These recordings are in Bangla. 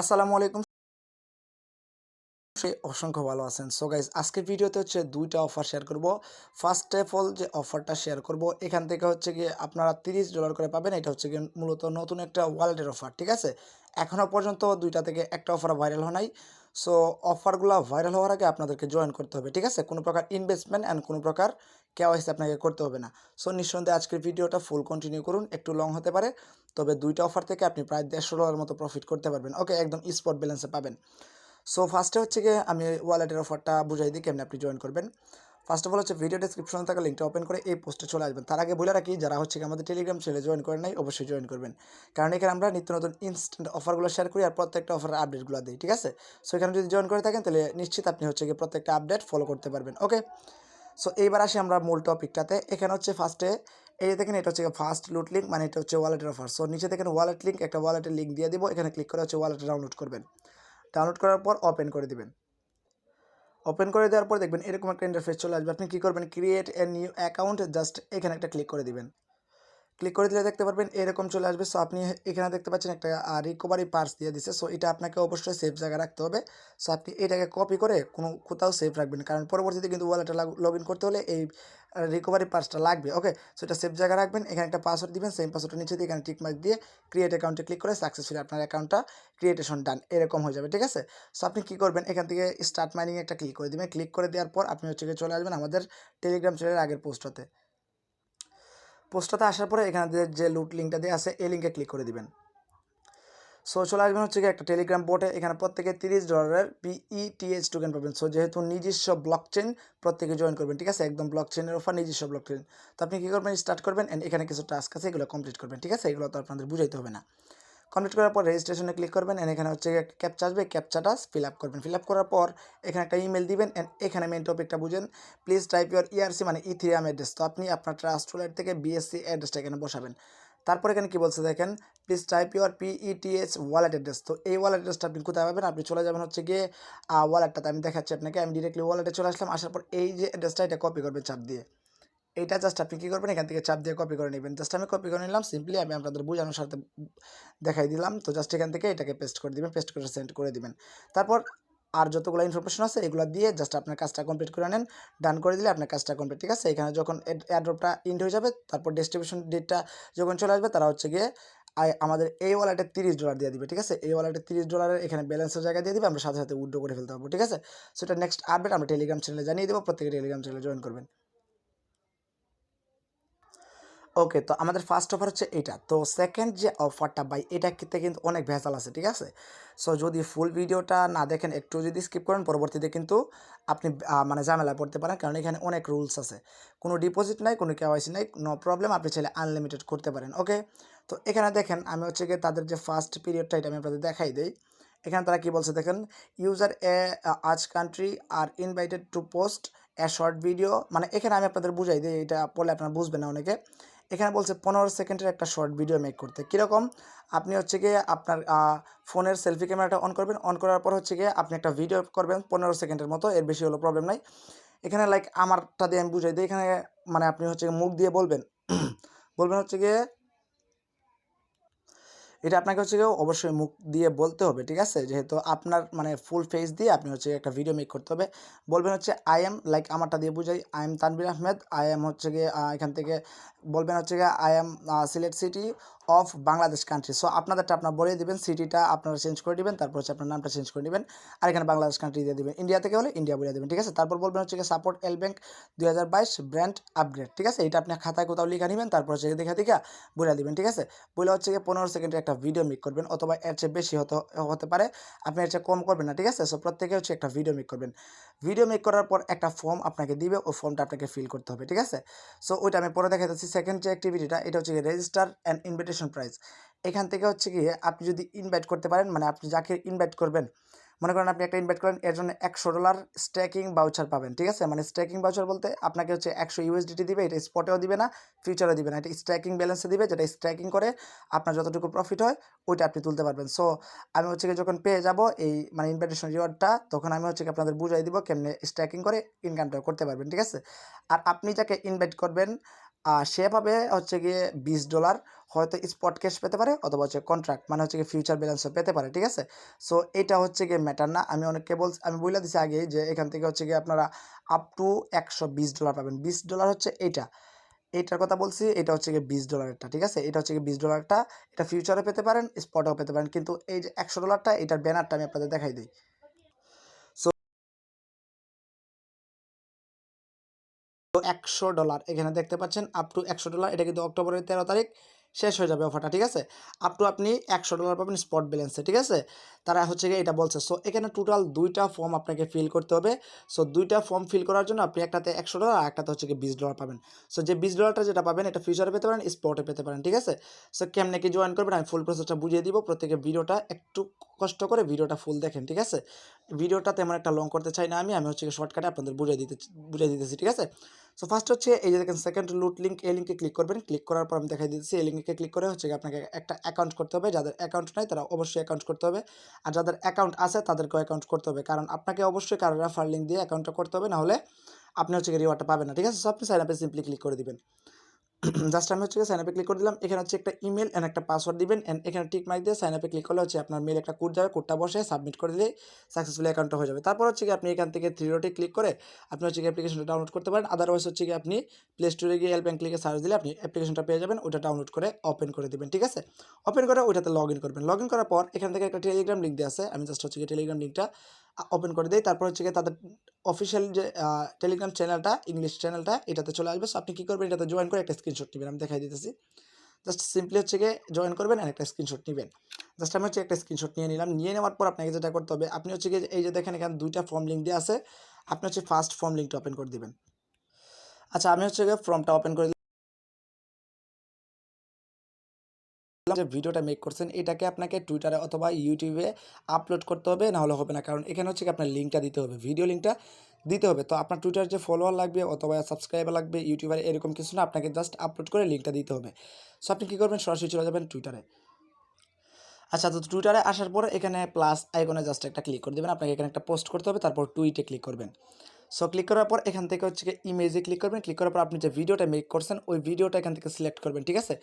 আসসালামু আলাইকুম। অসংখ্য ভালো আছেন। সো গাইস আজকের ভিডিওতে হচ্ছে ২টা অফার শেয়ার করব। ফার্স্ট অফ অল যে অফারটা শেয়ার করব এখান থেকে হচ্ছে গিয়ে আপনারা $30 করে পাবেন। এটা হচ্ছে গিয়ে মূলত নতুন একটা ওয়ালেটের অফার, ঠিক আছে? এখনও পর্যন্ত ২টা থেকে একটা অফার ভাইরাল হয় নাই। সো অফারগুলো ভাইরাল হওয়ার আগে আপনাদেরকে জয়েন করতে হবে, ঠিক আছে? কোনো প্রকার ইনভেস্টমেন্ট অ্যান্ড কোনো প্রকার কেওয়াইসি আপনাকে করতে হবে না। সো নিঃসন্দেহে আজকের ভিডিওটা ফুল কন্টিনিউ করুন। একটু লং হতে পারে, তবে ২টা অফার থেকে আপনি প্রায় $১৫ মতো প্রফিট করতে পারবেন। ওকে, একদম স্পট ব্যালেন্সে পাবেন। সো ফার্স্টে হচ্ছে গিয়ে আমি ওয়ালেটের অফারটা বুঝাই দিই কেমনে আপনি জয়েন করবেন। ফার্স্ট অফ অল হচ্ছে ভিডিও ডেসক্রিপশনে থাকা লিঙ্কটা ওপেন করে এই পোস্টে চলে আসবেন। তার আগে বলে রাখি, যারা হচ্ছে আমাদের টেলিগ্রাম চ্যানেলে জয়েন করেন নাই অবশ্যই জয়েন করবেন, কারণ এখানে আমরা নিত্য নতুন ইনস্ট্যান্ট অফারগুলো শেয়ার করি আর প্রত্যেকটা অফারের আপডেটগুলো দিই, ঠিক আছে? সো এখানে যদি জয়েন করে থাকেন তাহলে নিশ্চিত আপনি হচ্ছে গিয়ে প্রত্যেকটা আপডেট ফলো করতে পারবেন। ওকে, সো এইবার আসি আমরা মূল টপিকটাতে। এখানে হচ্ছে ফার্স্টে এই যে দেখেন, এটা হচ্ছে ফার্স্ট লুট লিঙ্ক, মানে এটা হচ্ছে ওয়ালেটের অফার। সো নিচে দেখেন ওয়ালেট লিঙ্ক, একটা ওয়ালেটের লিঙ্ক দিয়ে দিব। এখানে ক্লিক করে হচ্ছে ওয়ালেটে ডাউনলোড করবেন। ডাউনলোড করার পর ওপেন করে দিবেন। ওপেন করে দেওয়ার পর দেখবেন এরকম একটা ইন্টারফেস চলে আসবে। আপনি কী করবেন, create a new account, just এখানে একটা ক্লিক করে দিবেন। ক্লিক করে দিলে দেখতে পারবেন এরকম চলে আসবে। সো আপনি এখানে দেখতে পাচ্ছেন একটা রিকভারি পার্স দিয়ে দিছে। সো এটা আপনাকে অবশ্যই সেফ জায়গায় রাখতে হবে। সো আপনি এটাকে কপি করে কোথাও সেফ রাখবেন, কারণ পরবর্তীতে কিন্তু ওয়ালেটে লগ ইন করতে হলে এই রিকভারি পার্সটা লাগবে। ওকে, সো এটা সেফ জায়গায় রাখবেন। এখানে একটা পাসওয়ার্ড দিবেন, সেম পাসওয়ার্ডটা নিচে দিয়ে এখানে টিকমার্ক দিয়ে ক্রিয়েট অ্যাকাউন্টে ক্লিক করে সাকসেসফুলি আপনার অ্যাকাউন্টটা ক্রিয়েটেশন ডান এরকম হয়ে যাবে, ঠিক আছে? সো আপনি কী করবেন, এখান থেকে স্টার্ট মাইনিং একটা ক্লিক করে দেবেন। ক্লিক করে দেওয়ার পর আপনি হচ্ছে চলে আসবেন আমাদের টেলিগ্রাম চ্যানেলের আগের পোস্টটাতে আসার পরে এখানে যে লুট লিঙ্কটা দিয়ে আছে এই লিঙ্কে ক্লিক করে দিবেন। সো চলে আসবেন হচ্ছে একটা টেলিগ্রাম বোটে। এখানে প্রত্যেকে $30 BETH টোকেন পাবেন। সো যেহেতু নিজস্ব ব্লক চেন প্রত্যেকে জয়েন করবেন, ঠিক আছে? একদম ব্লক চেনের অফার, নিজস্ব ব্লক চেন। তো আপনি কী করবেন, স্টার্ট করবেন অ্যান্ড এখানে কিছু টাস্ক আছে এগুলো কমপ্লিট করবেন, ঠিক আছে? এগুলো তো আপনাদের বুঝাইতে হবে না। কমপ্লিট করার পর রেজিস্ট্রেশনে ক্লিক করবেন অ্যান্ড এখানে হচ্ছে একটা ক্যাপচা আসবে, ক্যাপচাটা ফিল আপ করবেন। ফিল আপ করার পর এখানে একটা ইমেল দিবেন অ্যান্ড এখানে মেন টপিকটা বুঝেন, প্লিজ টাইপ ইউর ইআরসি মানে ইথিরিয়াম অ্যাড্রেস। তো আপনি আপনার ট্রাস্ট ওয়ালেট থেকে বিএসসি অ্যাড্রেসটা এখানে বসাবেন। তারপর এখানে কি বলছে দেখেন, please type your PETH wallet address. তো এই ওয়ালেট অ্যাড্রেসটা আপনি কোথায় পাবেন, আপনি চলে যাবেন হচ্ছে গিয়ে ওয়ালেটটাতে। আমি দেখাচ্ছি আপনাকে। আমি ডিরেক্টলি ওয়ালেটে চলে আসলাম। আসার পর এই যে অ্যাড্রেসটা এটা কপি করবেন চাপ দিয়ে। এইটা জাস্ট আপনি কী করবেন, এখান থেকে চাপ দিয়ে কপি করে নেবেন। জাস্ট আমি কপি করে নিলাম, সিম্পলি আমি আপনাদের বোঝানোর সাথে দেখাই দিলাম। তো জাস্ট এখান থেকে এটাকে পেস্ট করে দিবেন, পেস্ট করে সেন্ড করে দিবেন। তারপর আর যতগুলো ইনফরমেশন আছে এগুলো দিয়ে জাস্ট আপনার কাজটা কমপ্লিট করে নেন। ডান করে দিলে আপনার কাজটা কমপ্লিট, ঠিক আছে? এখানে যখন এয়ারড্রপটা ইন্ড হয়ে যাবে, তারপর ডিস্ট্রিবিউশন ডেটটা যখন চলে আসবে, তারা হচ্ছে গিয়ে আমাদের এই ওয়ালেটে $30 দিয়ে দিবে, ঠিক আছে? এই ওয়ালেটে $30 এখানে ব্যালেন্সের জায়গায় দিয়ে দিবে, আমরা সাথে সাথে উইথড্র করে ফেলতে পারবো, ঠিক আছে? সেটা নেক্সট আপডেট আমরা টেলিগ্রাম চ্যানেলে জানিয়ে দেবো। প্রত্যেকে টেলিগ্রাম চ্যানেলে জয়েন করবেন। ওকে, তো আমাদের ফার্স্ট অফার হচ্ছে এইটা। তো সেকেন্ড যে অফারটা ভাই, এটাতে কিন্তু অনেক ভেজাল আছে, ঠিক আছে? সো যদি ফুল ভিডিওটা না দেখেন, একটু যদি স্কিপ করেন, পরবর্তীতে কিন্তু আপনি মানে ঝামেলায় পড়তে পারেন, কারণ এখানে অনেক রুলস আছে। কোনো ডিপোজিট নাই, কোনো কেওয়াইসি নাই, নো প্রবলেম, আপনি চাইলে আনলিমিটেড করতে পারেন। ওকে, তো এখানে দেখেন আমি হচ্ছে গিয়ে তাদের যে ফার্স্ট পিরিয়ডটা এটা আমি আপনাদের দেখাই দিই। এখানে তারা কি বলছে দেখেন, ইউজার আজ country are invited to post a short video. মানে এখানে আমি আপনাদের বুঝাই দিই, এটা পড়লে আপনারা বুঝবেন না অনেকে। এখানে বলছে 15 সেকেন্ডের একটা শর্ট ভিডিও মেক করতে। কীরকম, আপনি হচ্ছে গিয়ে আপনার ফোনের সেলফি ক্যামেরাটা অন করবেন। অন করার পর হচ্ছে গিয়ে আপনি একটা ভিডিও করবেন 15 সেকেন্ডের মতো, এর বেশি হলো প্রবলেম নাই। এখানে লাইক আমারটা দিয়ে আমি বুঝাই দিই। এখানে মানে আপনি হচ্ছে মুখ দিয়ে বলবেন বলবেন হচ্ছে গিয়ে, এটা আপনাকে হচ্ছে গিয়ে অবশ্যই মুখ দিয়ে বলতে হবে, ঠিক আছে? যেহেতু আপনার মানে ফুল ফেস দিয়ে আপনি হচ্ছে একটা ভিডিও মেক করতে হবে। বলবেন হচ্ছে আই এম, লাইক আমারটা দিয়ে বুঝাই, I am Tanvir Ahmed. I am হচ্ছে গিয়ে এখান থেকে বলবেন হচ্ছে গিয়ে I am Sylhet city of Bangladesh country. So আপনাদেরটা আপনার বলে দিবেন, সিটিটা আপনারা চেঞ্জ করে দিবেন, তারপর হচ্ছে আপনার নামটা চেঞ্জ করে নেবেন, আর এখানে বাংলাদেশ কান্ট্রি দিয়ে দেবেন। ইন্ডিয়া থেকে হলে ইন্ডিয়া বলে দেবেন, ঠিক আছে? তারপর বলবেন হচ্ছে গিয়ে সাপোর্ট Lbank 2022 ব্র্যান্ড আপগ্রেড, ঠিক আছে? এটা আপনি খাতায় কোথাও লিখে নেবেন, তারপর হচ্ছে দেখা বলে দিবেন, ঠিক আছে? বলে হচ্ছে গিয়ে 15 সেকেন্ডের একটা ভিডিও মেক করবেন, অথবা এর চেয়ে বেশি হতে পারে, আপনি এর চেয়ে কম করবেন না, ঠিক আছে? সো প্রত্যেকে হচ্ছে একটা ভিডিও মেক করবেন। ভিডিও মেক করার পর একটা ফর্ম আপনাকে দিবে, ওই ফর্মটা আপনাকে ফিল করতে হবে, ঠিক আছে? সো ওইটা আমি পরে দেখাচ্ছি। সেকেন্ড যে অ্যাক্টিভিটিটা, এটা হচ্ছে গিয়ে রেজিস্টার অ্যান্ড ইনভিটেশন প্রাইস। এখান থেকে হচ্ছে গিয়ে আপনি যদি ইনভাইট করতে পারেন, মানে আপনি যাকে ইনভাইট করবেন, মনে করেন আপনি একটা ইনভাইট করেন, এর জন্য $100 স্ট্যাকিং ভাউচার পাবেন, ঠিক আছে? মানে স্ট্যাকিং ভাউচার বলতে আপনাকে হচ্ছে 100 USDT দিবে। এটা স্পটেও দিবে না, ফিউচারও দিবে না, এটা স্ট্যাকিং ব্যালেন্সে দিবে, যেটা স্ট্যাকিং করে আপনার যতটুকু প্রফিট হয় ওইটা আপনি তুলতে পারবেন। সো আমি হচ্ছে গিয়ে যখন পেয়ে যাব এই মানে ইনভাইটেশন রিওয়ার্ডটা, তখন আমি হচ্ছে গিয়ে আপনাদের বুঝাই দিব কেমনে স্ট্যাকিং করে ইনকামটা করতে পারবেন, ঠিক আছে? আর আপনি যাকে ইনভাইট করবেন সে পাবে হচ্ছে গিয়ে $20, হয়তো স্পট ক্যাশ পেতে পারে অথবা হচ্ছে কন্ট্রাক্ট মানে হচ্ছে গিয়ে ফিউচার ব্যালেন্সও পেতে পারে, ঠিক আছে। সো এটা হচ্ছে গিয়ে ম্যাটার না, আমি অনেককে আমি বলে দিছি আগে যে এখান থেকে হচ্ছে গিয়ে আপনারা আপ টু $120 পাবেন। $20 হচ্ছে এইটার কথা বলছি, এটা হচ্ছে গিয়ে $20-এরটা, ঠিক আছে। এটা হচ্ছে গিয়ে $20-টা, এটা ফিউচারে পেতে পারেন, স্পটেও পেতে পারেন, কিন্তু এই যে $100টা এটার ব্যানারটা আমি আপনাদের দেখাই দিই। সো $100 এখানে দেখতে পাচ্ছেন, আপ টু $100, এটা কিন্তু অক্টোবরের 13 তারিখ শেষ হয়ে যাবে অফারটা, ঠিক আছে। আপ টু আপনি $100 পাবেন স্পট ব্যালেন্সে, ঠিক আছে। তারা হচ্ছে গিয়ে এটা বলছে। সো এখানে টোটাল 2টা ফর্ম আপনাকে ফিল করতে হবে। সো 2টা ফর্ম ফিল করার জন্য আপনি একটাতে $100 আর একটাতে হচ্ছে গিয়ে $20 পাবেন। সো যে $20টা যেটা পাবেন এটা ফিউচারে পেতে পারেন, স্পটে পেতে পারেন, ঠিক আছে। সো কেমনে কি জয়েন করবেন আমি ফুল প্রসেসটা বুঝিয়ে দিব। প্রত্যেকে ভিডিওটা একটু কষ্ট করে ভিডিওটা ফুল দেখেন, ঠিক আছে। ভিডিওটা তেমন একটা লং করতে চাই না, আমি হচ্ছে গিয়ে শর্টকাটে আপনাদের বুঝিয়ে দিতেছি, ঠিক আছে। সো ফার্স্ট হচ্ছে এই যে দেখেন সেকেন্ড লুট লিঙ্ক, এই লিঙ্কে ক্লিক করবেন। ক্লিক করার পর আমি দেখাই দিচ্ছি, এই লিঙ্কে ক্লিক করে হচ্ছে আপনাকে একটা অ্যাকাউন্ট করতে হবে। যাদের অ্যাকাউন্ট নাই তারা অবশ্যই অ্যাকাউন্ট করতে হবে, আর যাদের অ্যাকাউন্ট আছে তাদেরকেও অ্যাকাউন্ট করতে হবে, কারণ আপনাকে অবশ্যই কারো রেফার লিঙ্ক দিয়ে অ্যাকাউন্টটা করতে হবে, নাহলে আপনি হচ্ছে রিওয়ার্ডটা পাবেন না, ঠিক আছে। সো আপনি সাইন আপে সিম্পলি ক্লিক করে দিবেন। জাস্ট আমি হচ্ছে সাইন আপে ক্লিক করে দিলাম। এখানে হচ্ছে একটা ইমেল অ্যান্ড একটা পাসওয়ার্ড দিবেন, অ্যান্ড এখানে টিক মার্ক দিয়ে সাইন আপে ক্লিক করলে হচ্ছে আপনার মেল একটা কোড যাবে, কোডটা বসে সাবমিট করে দিলেই সাকসেসফুলি অ্যাকাউন্টটা হয়ে যাবে। তারপর হচ্ছে কি আপনি এখান থেকে থ্রি ডটে ক্লিক করে আপনি হচ্ছে অ্যাপ্লিকেশনটা ডাউনলোড করতে পারেন। আদারওয়াইজ হচ্ছে কি আপনি প্লে স্টোরে গিয়ে এলব্যাঙ্ক ক্লিকে সার্চ দিলে আপনি অ্যাপ্লিকেশনটা পেয়ে যাবেন, ওটা ডাউনলোড করে ওপেন করে দেবেন, ঠিক আছে। ওপেন করে ওইটাতে লগ ইন করবেন। লগ ইন করার পর এখান থেকে একটা টেলিগ্রাম লিঙ্ক দিয়ে আছে, আমি জাস্ট হচ্ছে টেলিগ্রাম লিঙ্কটা ওপেন করে দিই। তারপর হচ্ছে তাদের অফিসিয়াল যে টেলিগ্রাম চ্যানেলটা, ইংলিশ চ্যানেলটা, এটাতে চলে আসবে। সো আপনি কী করবেন, এটাতে জয়েন করে একটা স্ক্রিনশট নেবেন, আমি দেখাই দিতেছি। জাস্ট সিম্পলি হচ্ছে গিয়ে জয়েন করবেন আর একটা স্ক্রিনশট নেবেন। জাস্ট আমি হচ্ছে একটা স্ক্রিনশট নিয়ে নিলাম। নিয়ে নেওয়ার পর আপনাকে যেটা করতে হবে, আপনি হচ্ছে গিয়ে এই যে দেখেন এখানে 2টা ফর্ম লিঙ্ক দিয়ে আছে, আপনি হচ্ছে ফার্স্ট ফর্ম লিঙ্কটা ওপেন করে দিবেন। আচ্ছা, আমি হচ্ছে গিয়ে ফর্মটা ওপেন করে যে ভিডিওটা মেক করছেন এটাকে আপনাকে টুইটারে অথবা ইউটিউবে আপলোড করতে হবে, না হলে হবে না, কারণ এখানে হচ্ছে আপনার লিঙ্কটা দিতে হবে, ভিডিও লিঙ্কটা দিতে হবে। তো আপনার টুইটার যে ফলোয়ার লাগবে অথবা সাবস্ক্রাইবার লাগবে ইউটিউবারে, এরকম কিছু না, আপনাকে জাস্ট আপলোড করে লিঙ্কটা দিতে হবে। সো আপনি কী করবেন, সরাসরি চলে যাবেন টুইটারে। আচ্ছা, তো টুইটারে আসার পরে এখানে প্লাস আইকনে জাস্ট একটা ক্লিক করে দেবেন। আপনাকে এখানে একটা পোস্ট করতে হবে, তারপর টুইটে ক্লিক করবেন। সো ক্লিক করার পর এখান থেকে হচ্ছে ইমেজে ক্লিক করবেন। ক্লিক করার পর আপনি যে ভিডিওটা মেক করছেন ওই ভিডিওটা এখান থেকে সিলেক্ট করবেন, ঠিক আছে।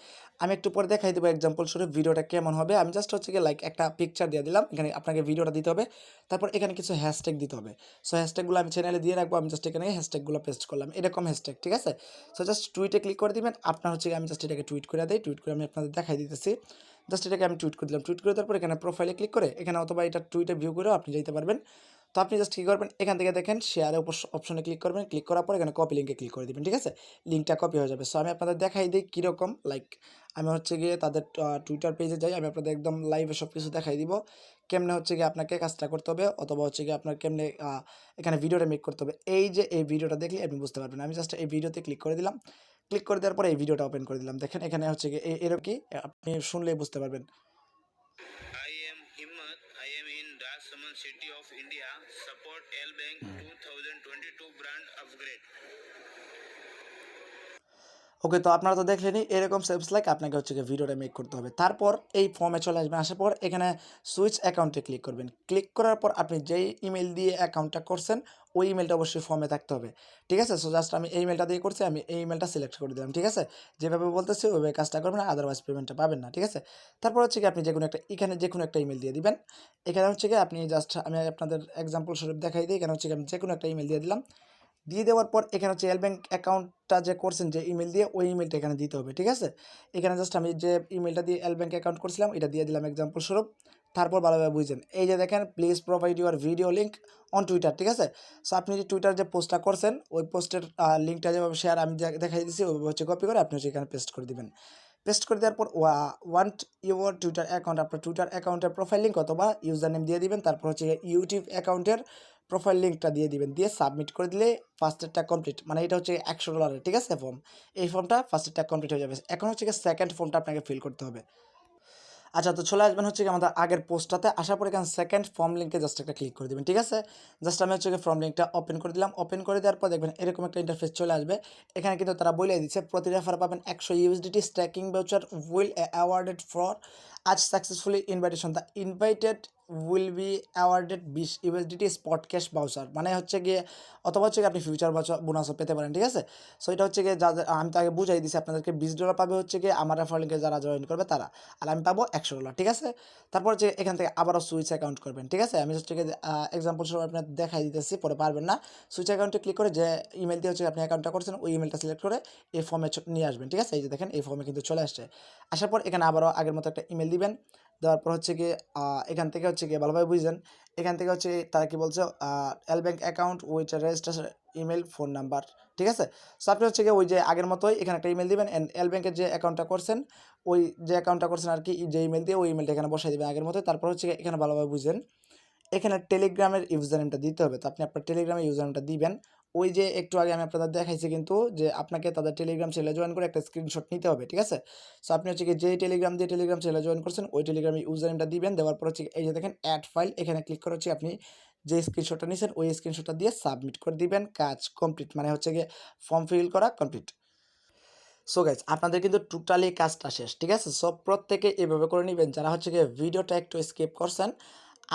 আমি একটু পরে দেখাই দেবো এক্সাম্পল স্বরূপ ভিডিওটা কেমন হবে। আমি জাস্ট হচ্ছে লাইক একটা পিকচার দিয়ে দিলাম, এখানে আপনাকে ভিডিওটা দিতে হবে, তারপর এখানে কিছু হ্যাশট্যাগ দিতে হবে। সো হ্যাশট্যাগুলো আমি চ্যানেলে দিয়ে রাখবো, আমি জাস্ট এখানে হ্যাশট্যাগুলো পেস্ট করলাম, এরকম হ্যাশট্যাগ, ঠিক আছে। সো জাস্ট টুইটে ক্লিক করে দিবেন। আপনার হচ্ছে আমি জাস্ট এটাকে টুইট করে দিই, টুইট করে আমি আপনাদের দেখাই দিতেছি। জাস্ট এটাকে আমি টুইট করে দিলাম। টুইট করে দেওয়ার পর এখানে প্রোফাইলে ক্লিক করে এখানে অথবা এটা টুইটে ভিউ করেও আপনি যেতে পারবেন। তো আপনি জাস্ট কী করবেন, এখান থেকে দেখেন শেয়ারে অপশনে ক্লিক করবেন। ক্লিক করার পর এখানে কপি লিঙ্কে ক্লিক করে দেবেন, ঠিক আছে। লিঙ্কটা কপি হয়ে যাবে। সো আমি আপনাদের দেখাই দিই কীরকম, লাইক আমি হচ্ছে গিয়ে তাদের টুইটার পেজে যাই, আমি আপনাদের একদম লাইভে সব কিছু দেখাই দিব কেমনে হচ্ছে গিয়ে আপনাকে কাজটা করতে হবে, অথবা হচ্ছে গিয়ে আপনার কেমনে এখানে ভিডিওটা মেক করতে হবে। এই যে এই ভিডিওটা দেখলে আপনি বুঝতে পারবেন। আমি জাস্ট এই ভিডিওতে ক্লিক করে দিলাম। ক্লিক করে দেওয়ার পরে এই ভিডিওটা ওপেন করে দিলাম। দেখেন এখানে হচ্ছে গিয়ে এরকম কি আপনি শুনলেই বুঝতে পারবেন। City of India support Lbank 2022 brand upgrade. ওকে, তো আপনারা তো দেখলেনই এরকম সেমস লাইক আপনাকে হচ্ছে ভিডিওটা মেক করতে হবে। তারপর এই ফর্মে চলে আসবেন। আসার পর এখানে সুইচ অ্যাকাউন্টে ক্লিক করবেন। ক্লিক করার পর আপনি যেই ইমেল দিয়ে অ্যাকাউন্টটা করছেন ওই ইমেলটা অবশ্যই ফর্মে থাকতে হবে, ঠিক আছে। সো জাস্ট আমি এই ইমেলটা দিয়ে করছি, আমি এই ইমেলটা সিলেক্ট করে দিলাম, ঠিক আছে। যেভাবে বলতেছি ওইভাবে কাজটা করবেন, আদারওয়াইজ পেমেন্টটা পাবেন না, ঠিক আছে। তারপর হচ্ছে আপনি যে কোনো একটা ইমেল দিয়ে দিবেন। এখানে হচ্ছে আপনি জাস্ট আমি আপনাদের এক্সাম্পল স্বরূপ দেখাই দিই। এখানে হচ্ছে আমি যে কোনো একটা ইমেল দিয়ে দিলাম। দিয়ে দেওয়ার পর এখানে হচ্ছে এলব্যাঙ্ক অ্যাকাউন্টটা যে করছেন যে ইমেল দিয়ে ওই ইমেলটা এখানে দিতে হবে, ঠিক আছে। এখানে জাস্ট আমি যে ইমেলটা দিয়ে এলব্যাঙ্ক অ্যাকাউন্ট করছিলাম এটা দিয়ে দিলাম এক্সাম্পল স্বরূপ। তারপর ভালোভাবে বুঝছেন, এই যে দেখেন please provide your video link on Twitter, ঠিক আছে। সো আপনি যে টুইটার যে পোস্টটা করছেন ওই পোস্টের লিঙ্কটা যেভাবে শেয়ার আমি দেখাই দিচ্ছি ওইভাবে হচ্ছে কপি করে আপনি হচ্ছে এখানে পেস্ট করে দেবেন। পেস্ট করে দেওয়ার পর ওয়ান্ট ইউর টুইটার অ্যাকাউন্ট, আপনার টুইটার অ্যাকাউন্টের প্রোফাইল লিঙ্ক অথবা ইউজার নেম দিয়ে দিবেন। তারপর হচ্ছে ইউটিউব অ্যাকাউন্টের প্রোফাইল লিঙ্কটা দিয়ে দিবেন। দিয়ে সাবমিট করে দিলে ফার্স্টেরটা কমপ্লিট, মানে এটা হচ্ছে $100, ঠিক আছে ফর্ম। এই ফর্মটা ফার্স্টেরটা কমপ্লিট হয়ে যাবে। এখন হচ্ছে সেকেন্ড ফর্মটা আপনাকে ফিল করতে হবে। আচ্ছা, তো চলে আসবেন হচ্ছে আমাদের আগের পোস্টটাতে। আসার পর এখানে সেকেন্ড ফর্ম লিঙ্কে জাস্ট একটা ক্লিক করে দেবেন, ঠিক আছে। জাস্ট আমি হচ্ছে ফর্ম লিঙ্কটা ওপেন করে দিলাম। ওপেন করে দেওয়ার পর দেখবেন এরকম একটা ইন্টারফেস চলে আসবে। এখানে কিন্তু তারা বলে দিচ্ছে প্রতি রেফার পাবেন 100 USDT staking voucher will awarded for আজ successfully invitation, the invited will be awarded 20 USDT spot cash voucher, মানে হচ্ছে গিয়ে অথবা হচ্ছে গিয়ে আপনি ফিউচার বোনাসও পেতে পারেন, ঠিক আছে। সো এটা হচ্ছে গিয়ে যাদের আমি তাকে বুঝাই দিছি, আপনাদেরকে $20 পাবে হচ্ছে গিয়ে আমার রেফার লিঙ্কে যারা জয়েন করবে তারা, আর আমি পাবো $100, ঠিক আছে। তারপর হচ্ছে এখান থেকে আবারও সুইচ অ্যাকাউন্ট করবেন, ঠিক আছে। আমি হচ্ছে গিয়ে এক্সাম্পল স্বরূপ আপনার দেখাই দিতেছি, পরে পারবেন না। সুইচ অ্যাকাউন্টে ক্লিক করে যে ইমেল দিয়ে হচ্ছে আপনি অ্যাকাউন্টটা করছেন ওই ইমেলটা সিলেক্ট করে এই ফর্মে নিয়ে আসবেন, ঠিক আছে। এই যে দেখেন এই ফর্মে কিন্তু চলে আসছে। আসার পর এখানে আবারও আগের মতো একটা ইমেল দিবেন, দেওয়ার পর হচ্ছে গিয়ে এখান থেকে হচ্ছে গিয়ে ভালোভাবে বুঝছেন, এখান থেকে হচ্ছে তারা কি বলছে, Lbank account with registration email phone number, ঠিক আছে। সো আপনি হচ্ছে গিয়ে ওই যে আগের মতোই এখানে একটা ইমেল দিবেন, অ্যান্ড Lbank-এর যে অ্যাকাউন্টটা করছেন ওই যে অ্যাকাউন্টটা করছেন আর কি, যে ইমেল দিয়ে ওই ইমেলটা এখানে বসাই দেবেন আগের মতোই। তারপর হচ্ছে এখানে ভালোভাবে বুঝেন, এখানে টেলিগ্রামের ইউজার নেমটা দিতে হবে। তো আপনি আপনার টেলিগ্রামের ইউজার নেমটা দিবেন। ওই যে একটু আগে আমি আপনাদের দেখাইছি কিন্তু যে আপনাকে তাদের টেলিগ্রাম চ্যানেলে জয়েন করে একটা স্ক্রিনশট নিতে হবে, ঠিক আছে। সো আপনি হচ্ছে কি যেই টেলিগ্রাম দিয়ে টেলিগ্রাম চ্যানেলে জয়েন করছেন ওই টেলিগ্রামের ইউজার নেমটা দিবেন। দেওয়ার পর হচ্ছে এই যে দেখেন অ্যাড ফাইল, এখানে ক্লিক করে হচ্ছে আপনি যে স্ক্রিনশটটা নিয়েছেন ওই স্ক্রিনশটটা দিয়ে সাবমিট করে দিবেন। কাজ কমপ্লিট, মানে হচ্ছে গিয়ে ফর্ম ফিল করা কমপ্লিট। সো গাইজ আপনাদের কিন্তু টোটালি কাজটা শেষ, ঠিক আছে। সব প্রত্যেকে এভাবে করে নেবেন যারা হচ্ছে গিয়ে ভিডিওটা একটু স্কিপ করছেন।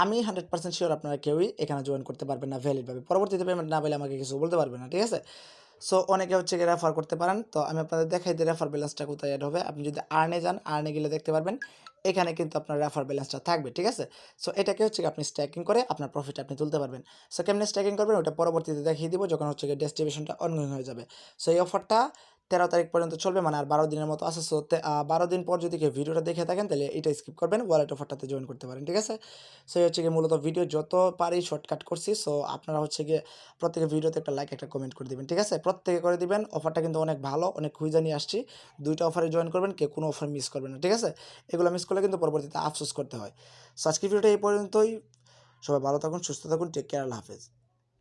আমি 100% শিওর আপনারা কেউই এখানে জয়েন করতে পারবেন না ভ্যালিডভাবে, পরবর্তীতে পেমেন্ট না পেলে আমাকে কিছু বলতে পারবেন না, ঠিক আছে। সো অনেকে হচ্ছে গিয়ে রেফার করতে পারেন। তো আমি আপনাদের দেখাই দিই রেফার ব্যালেন্সটা কোথায় অ্যাড হবে। আপনি যদি আর্নে যান, আর্নে গেলে দেখতে পারবেন এখানে কিন্তু আপনার রেফার ব্যালেন্সটা থাকবে, ঠিক আছে। সো এটাকে হচ্ছে আপনি স্ট্যাকিং করে আপনার প্রফিট আপনি তুলতে পারবেন। সো কেমনে স্ট্যাকিং করবেন ওটা পরবর্তীতে দেখিয়ে দিব যখন হচ্ছে গিয়ে ডেস্টিনেশনটা অনগোয়িং হয়ে যাবে। সো এই অফারটা 13 তারিখ পর্যন্ত চলবে, মানে আর 12 দিনের মতো আছে। সো 12 দিন পর যদি কেউ ভিডিওটা দেখে থাকেন তাহলে এটা স্কিপ করবেন, ওয়ালেট অফারটাতে জয়েন করতে পারেন, ঠিক আছে। সো এই হচ্ছে গিয়ে মূলত ভিডিও যত পারি শর্টকাট করছি। সো আপনারা হচ্ছে গিয়ে প্রত্যেকের ভিডিওতে একটা লাইক একটা কমেন্ট করে দিবেন, ঠিক আছে। প্রত্যেকে করে দিবেন। অফারটা কিন্তু অনেক ভালো, অনেক খুঁজে নিয়ে আসছি। দুইটা অফারে জয়েন করবেন, কেউ কোনো অফার মিস করবেন না, ঠিক আছে। এগুলো মিস করলে কিন্তু পরবর্তীতে আফসোস করতে হয়। সো আজকের ভিডিওটা এই পর্যন্তই। সবাই ভালো থাকুন, সুস্থ থাকুন, টেক কেয়ার, আল্লাহ হাফেজ।